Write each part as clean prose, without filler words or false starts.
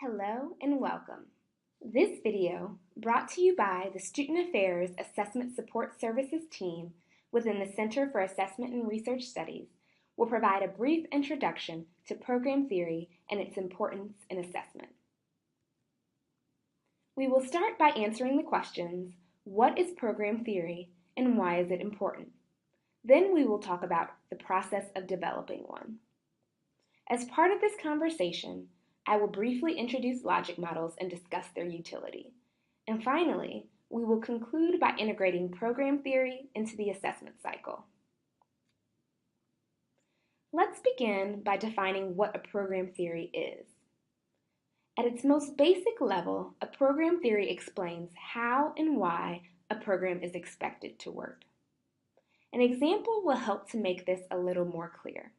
Hello and welcome. This video, brought to you by the Student Affairs Assessment Support Services team within the Center for Assessment and Research Studies, will provide a brief introduction to program theory and its importance in assessment. We will start by answering the questions, what is program theory and why is it important? Then we will talk about the process of developing one. As part of this conversation, I will briefly introduce logic models and discuss their utility. And finally, we will conclude by integrating program theory into the assessment cycle. Let's begin by defining what a program theory is. At its most basic level, a program theory explains how and why a program is expected to work. An example will help to make this a little more clear.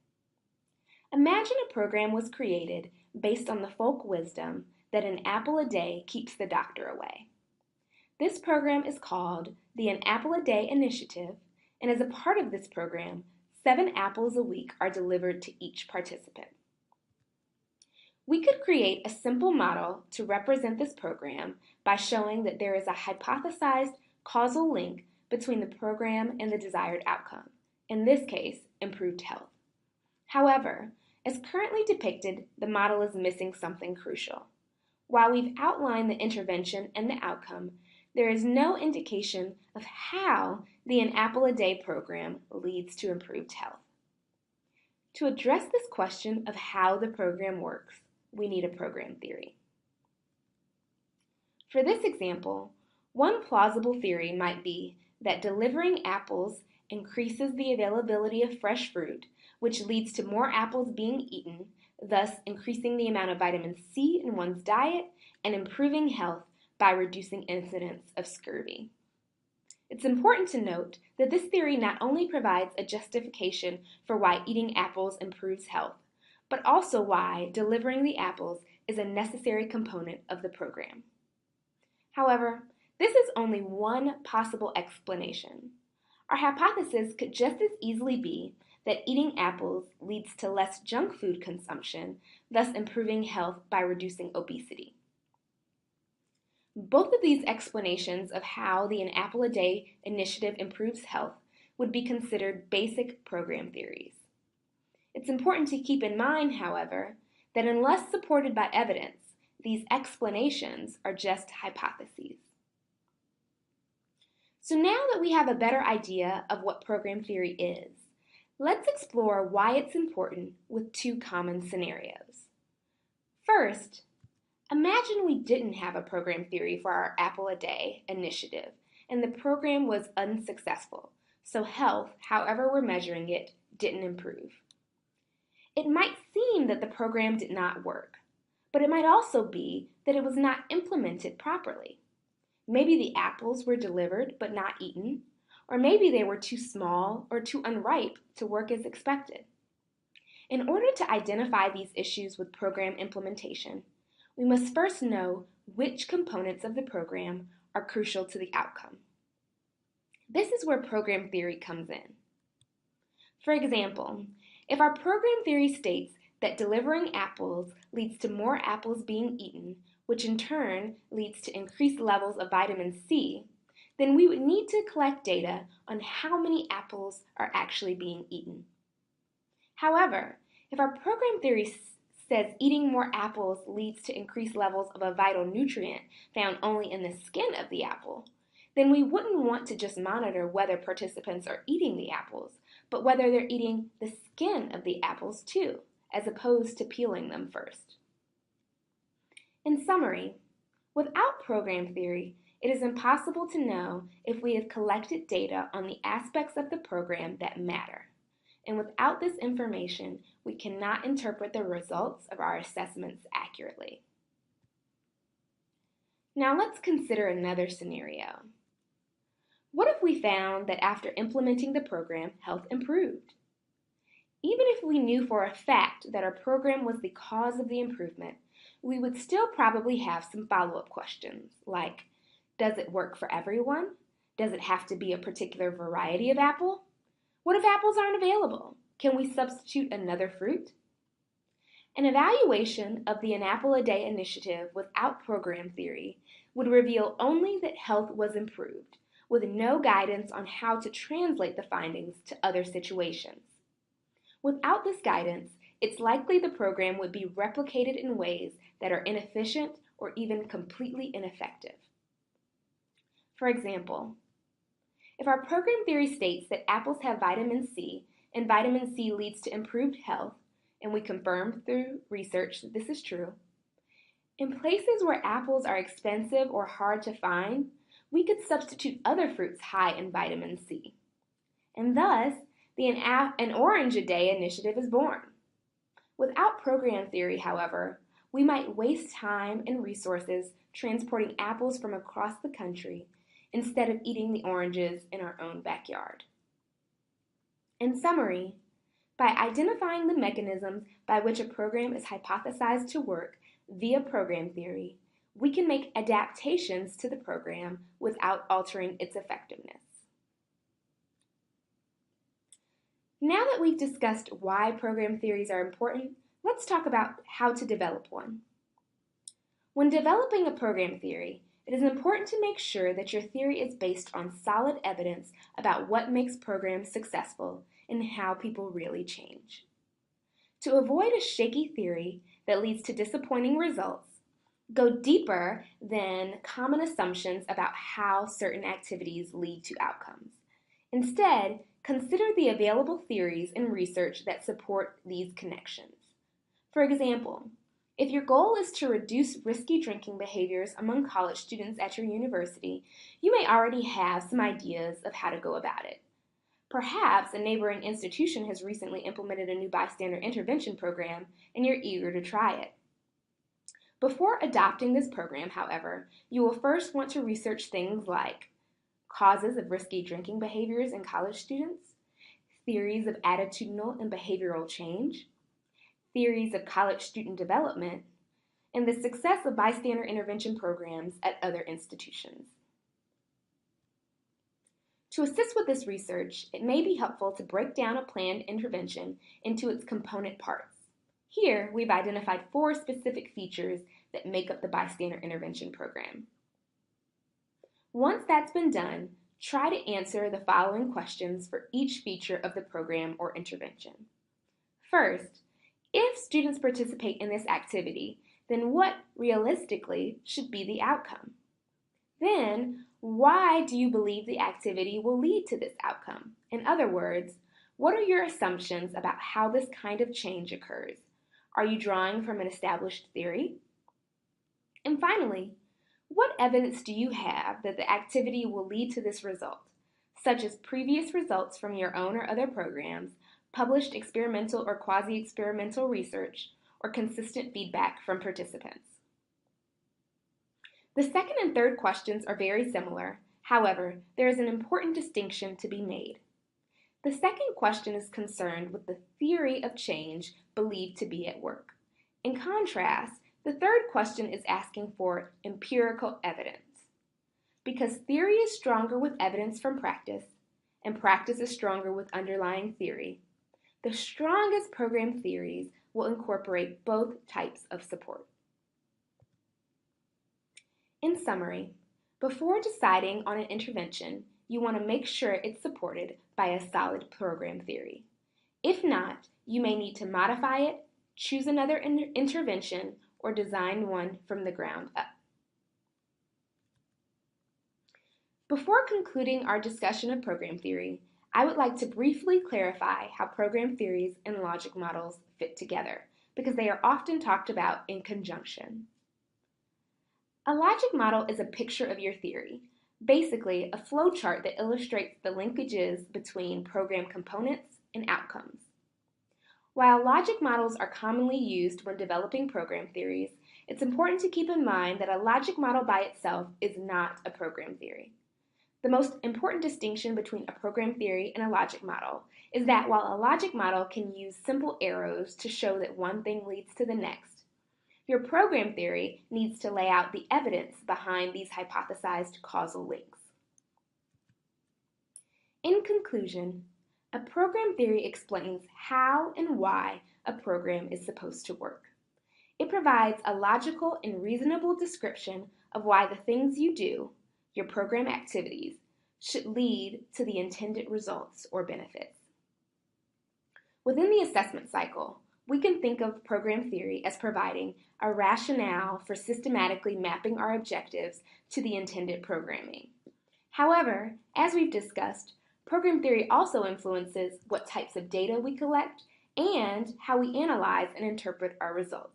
Imagine a program was created based on the folk wisdom that an apple a day keeps the doctor away. This program is called the An Apple a Day Initiative, and as a part of this program, 7 apples a week are delivered to each participant. We could create a simple model to represent this program by showing that there is a hypothesized causal link between the program and the desired outcome, in this case, improved health. However, as currently depicted, the model is missing something crucial. While we've outlined the intervention and the outcome, there is no indication of how the An Apple a Day program leads to improved health. To address this question of how the program works, we need a program theory. For this example, one plausible theory might be that delivering apples increases the availability of fresh fruit, which leads to more apples being eaten, thus increasing the amount of vitamin C in one's diet and improving health by reducing incidence of scurvy. It's important to note that this theory not only provides a justification for why eating apples improves health, but also why delivering the apples is a necessary component of the program. However, this is only one possible explanation. Our hypothesis could just as easily be that eating apples leads to less junk food consumption, thus improving health by reducing obesity. Both of these explanations of how the An Apple a Day initiative improves health would be considered basic program theories. It's important to keep in mind, however, that unless supported by evidence, these explanations are just hypotheses. So now that we have a better idea of what program theory is, let's explore why it's important with 2 common scenarios. First, imagine we didn't have a program theory for our Apple a Day initiative, and the program was unsuccessful, so health, however we're measuring it, didn't improve. It might seem that the program did not work, but it might also be that it was not implemented properly. Maybe the apples were delivered but not eaten, or maybe they were too small or too unripe to work as expected. In order to identify these issues with program implementation, we must first know which components of the program are crucial to the outcome. This is where program theory comes in. For example, if our program theory states that delivering apples leads to more apples being eaten, which in turn leads to increased levels of vitamin C, then we would need to collect data on how many apples are actually being eaten. However, if our program theory says eating more apples leads to increased levels of a vital nutrient found only in the skin of the apple, then we wouldn't want to just monitor whether participants are eating the apples, but whether they're eating the skin of the apples too, as opposed to peeling them first. In summary, without program theory, it is impossible to know if we have collected data on the aspects of the program that matter. And without this information, we cannot interpret the results of our assessments accurately. Now let's consider another scenario. What if we found that after implementing the program, health improved? Even if we knew for a fact that our program was the cause of the improvement, we would still probably have some follow-up questions like, does it work for everyone? Does it have to be a particular variety of apple? What if apples aren't available? Can we substitute another fruit? An evaluation of the An Apple a Day initiative without program theory would reveal only that health was improved, with no guidance on how to translate the findings to other situations. Without this guidance, it's likely the program would be replicated in ways that are inefficient or even completely ineffective. For example, if our program theory states that apples have vitamin C and vitamin C leads to improved health, and we confirm through research that this is true, in places where apples are expensive or hard to find, we could substitute other fruits high in vitamin C. And thus, the An Orange a Day initiative is born. Without program theory, however, we might waste time and resources transporting apples from across the country instead of eating the oranges in our own backyard. In summary, by identifying the mechanisms by which a program is hypothesized to work via program theory, we can make adaptations to the program without altering its effectiveness. Now that we've discussed why program theories are important, let's talk about how to develop one. When developing a program theory, it is important to make sure that your theory is based on solid evidence about what makes programs successful and how people really change. To avoid a shaky theory that leads to disappointing results, go deeper than common assumptions about how certain activities lead to outcomes. Instead, consider the available theories and research that support these connections. For example, if your goal is to reduce risky drinking behaviors among college students at your university, you may already have some ideas of how to go about it. Perhaps a neighboring institution has recently implemented a new bystander intervention program and you're eager to try it. Before adopting this program, however, you will first want to research things like causes of risky drinking behaviors in college students, theories of attitudinal and behavioral change, theories of college student development, and the success of bystander intervention programs at other institutions. To assist with this research, it may be helpful to break down a planned intervention into its component parts. Here, we've identified 4 specific features that make up the bystander intervention program. Once that's been done, try to answer the following questions for each feature of the program or intervention. First, if students participate in this activity, then what realistically should be the outcome? Then, why do you believe the activity will lead to this outcome? In other words, what are your assumptions about how this kind of change occurs? Are you drawing from an established theory? And finally, what evidence do you have that the activity will lead to this result, such as previous results from your own or other programs, published experimental or quasi-experimental research, or consistent feedback from participants? The second and third questions are very similar. However, there is an important distinction to be made. The second question is concerned with the theory of change believed to be at work. In contrast, the third question is asking for empirical evidence. Because theory is stronger with evidence from practice, and practice is stronger with underlying theory, the strongest program theories will incorporate both types of support. In summary, before deciding on an intervention, you want to make sure it's supported by a solid program theory. If not, you may need to modify it, choose another intervention, or design one from the ground up. Before concluding our discussion of program theory, I would like to briefly clarify how program theories and logic models fit together, because they are often talked about in conjunction. A logic model is a picture of your theory, basically a flowchart that illustrates the linkages between program components and outcomes. While logic models are commonly used when developing program theories, it's important to keep in mind that a logic model by itself is not a program theory. The most important distinction between a program theory and a logic model is that while a logic model can use simple arrows to show that one thing leads to the next, your program theory needs to lay out the evidence behind these hypothesized causal links. In conclusion, a program theory explains how and why a program is supposed to work. provides a logical and reasonable description of why the things you do, your program activities, should lead to the intended results or benefits. Within the assessment cycle, we can think of program theory as providing a rationale for systematically mapping our objectives to the intended programming. However, as we've discussed, program theory also influences what types of data we collect and how we analyze and interpret our results.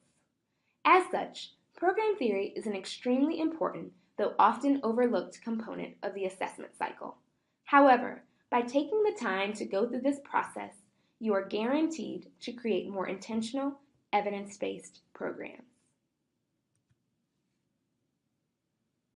As such, program theory is an extremely important, though often overlooked component of the assessment cycle. However, by taking the time to go through this process, you are guaranteed to create more intentional, evidence-based programs.